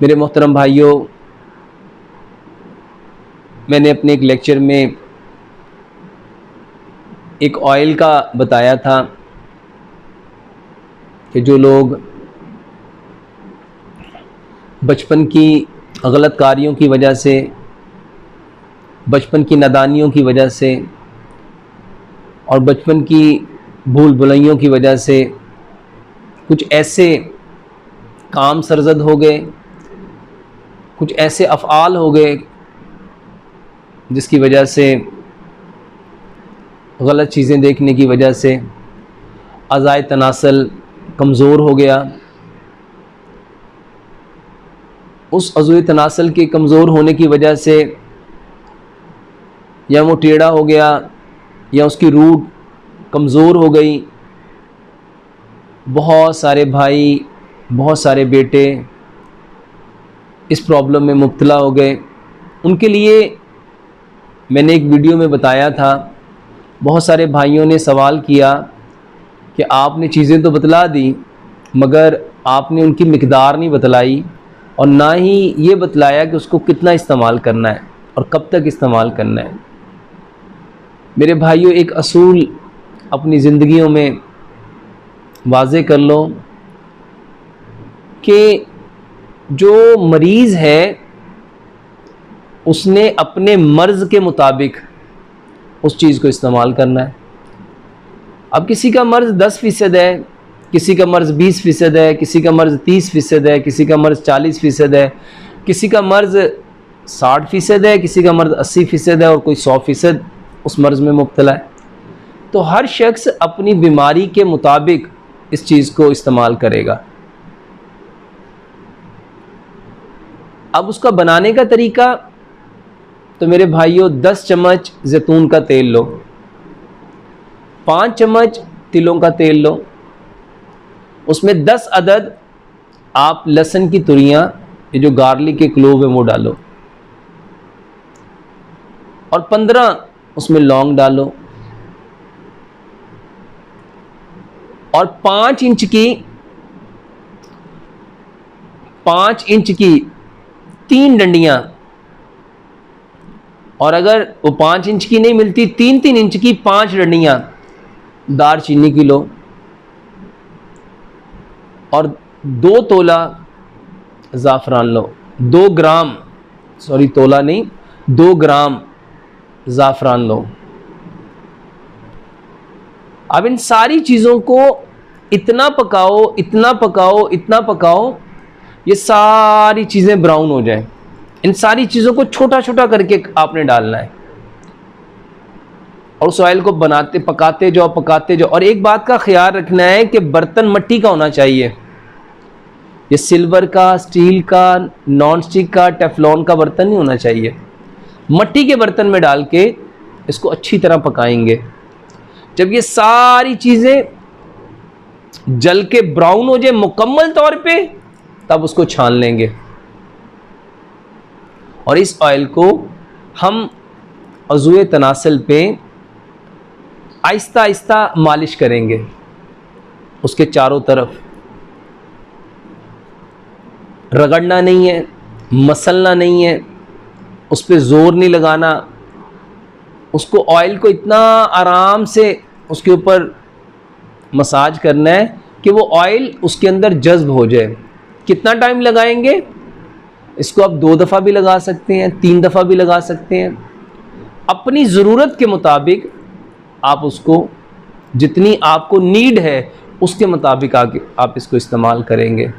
मेरे मोहतरम भाइयों, मैंने अपने एक लेक्चर में एक ऑयल का बताया था कि जो लोग बचपन की गलत कार्यों की वजह से, बचपन की नादानियों की वजह से और बचपन की भूल भुलैयों की वजह से कुछ ऐसे काम सरजद हो गए, कुछ ऐसे अफ़आल हो गए जिसकी वजह से, गलत चीज़ें देखने की वजह से अज़ाए तनासल कमज़ोर हो गया। उस अज़ाए तनासल के कमज़ोर होने की वजह से या वो टेढ़ा हो गया या उसकी रूट कमज़ोर हो गई। बहुत सारे भाई, बहुत सारे बेटे इस प्रॉब्लम में मुब्तला हो गए। उनके लिए मैंने एक वीडियो में बताया था। बहुत सारे भाइयों ने सवाल किया कि आपने चीज़ें तो बतला दी मगर आपने उनकी मिक़दार नहीं बतलाई और ना ही ये बतलाया कि उसको कितना इस्तेमाल करना है और कब तक इस्तेमाल करना है। मेरे भाइयों, एक असूल अपनी ज़िंदगियों में वाज़े कर लो कि जो मरीज़ है उसने अपने मर्ज़ के मुताबिक उस चीज़ को इस्तेमाल करना है। अब किसी का मर्ज़ 10% है, किसी का मर्ज़ 20% है, किसी का मर्ज़ 30% है, किसी का मर्ज़ 40% है, किसी का मर्ज़ 60% है, किसी का मर्ज़ 80% है और कोई 100% उस मर्ज़ में मुब्तला है। तो हर शख्स अपनी बीमारी के मुताबिक इस चीज़ को इस्तेमाल करेगा। अब उसका बनाने का तरीका, तो मेरे भाइयों 10 चम्मच जैतून का तेल लो, 5 चम्मच तिलों का तेल लो, उसमें 10 अदद आप लहसुन की तुरियां, ये जो गार्लिक के क्लोव है वो डालो और 15 उसमें लौंग डालो और 5 इंच की 3 डंडियां, और अगर वो 5 इंच की नहीं मिलती 3-3 इंच की 5 डंडियां दारचीनी की लो और 2 तोला ज़ाफ़रान लो। 2 ग्राम, सॉरी तोला नहीं, 2 ग्राम ज़ाफ़रान लो। अब इन सारी चीज़ों को इतना पकाओ, इतना पकाओ, इतना पकाओ, ये सारी चीज़ें ब्राउन हो जाएं। इन सारी चीज़ों को छोटा छोटा करके आपने डालना है और उस ऑयल को पकाते जाओ। और एक बात का ख्याल रखना है कि बर्तन मिट्टी का होना चाहिए। ये सिल्वर का, स्टील का, नॉन स्टिक का, टेफलॉन का बर्तन नहीं होना चाहिए। मिट्टी के बर्तन में डाल के इसको अच्छी तरह पकाएंगे। जब ये सारी चीज़ें जल के ब्राउन हो जाए मुकम्मल तौर पे, तब उसको छान लेंगे और इस ऑयल को हम अज़ूए तनासल पे आहिस्ता आहिस्ता मालिश करेंगे, उसके चारों तरफ। रगड़ना नहीं है, मसलना नहीं है, उस पर ज़ोर नहीं लगाना। उसको ऑयल को इतना आराम से उसके ऊपर मसाज करना है कि वो ऑयल उसके अंदर जज्ब हो जाए। कितना टाइम लगाएंगे? इसको आप 2 दफ़ा भी लगा सकते हैं, 3 दफ़ा भी लगा सकते हैं। अपनी ज़रूरत के मुताबिक आप उसको, जितनी आपको नीड है उसके मुताबिक आगे आप इसको इस्तेमाल करेंगे।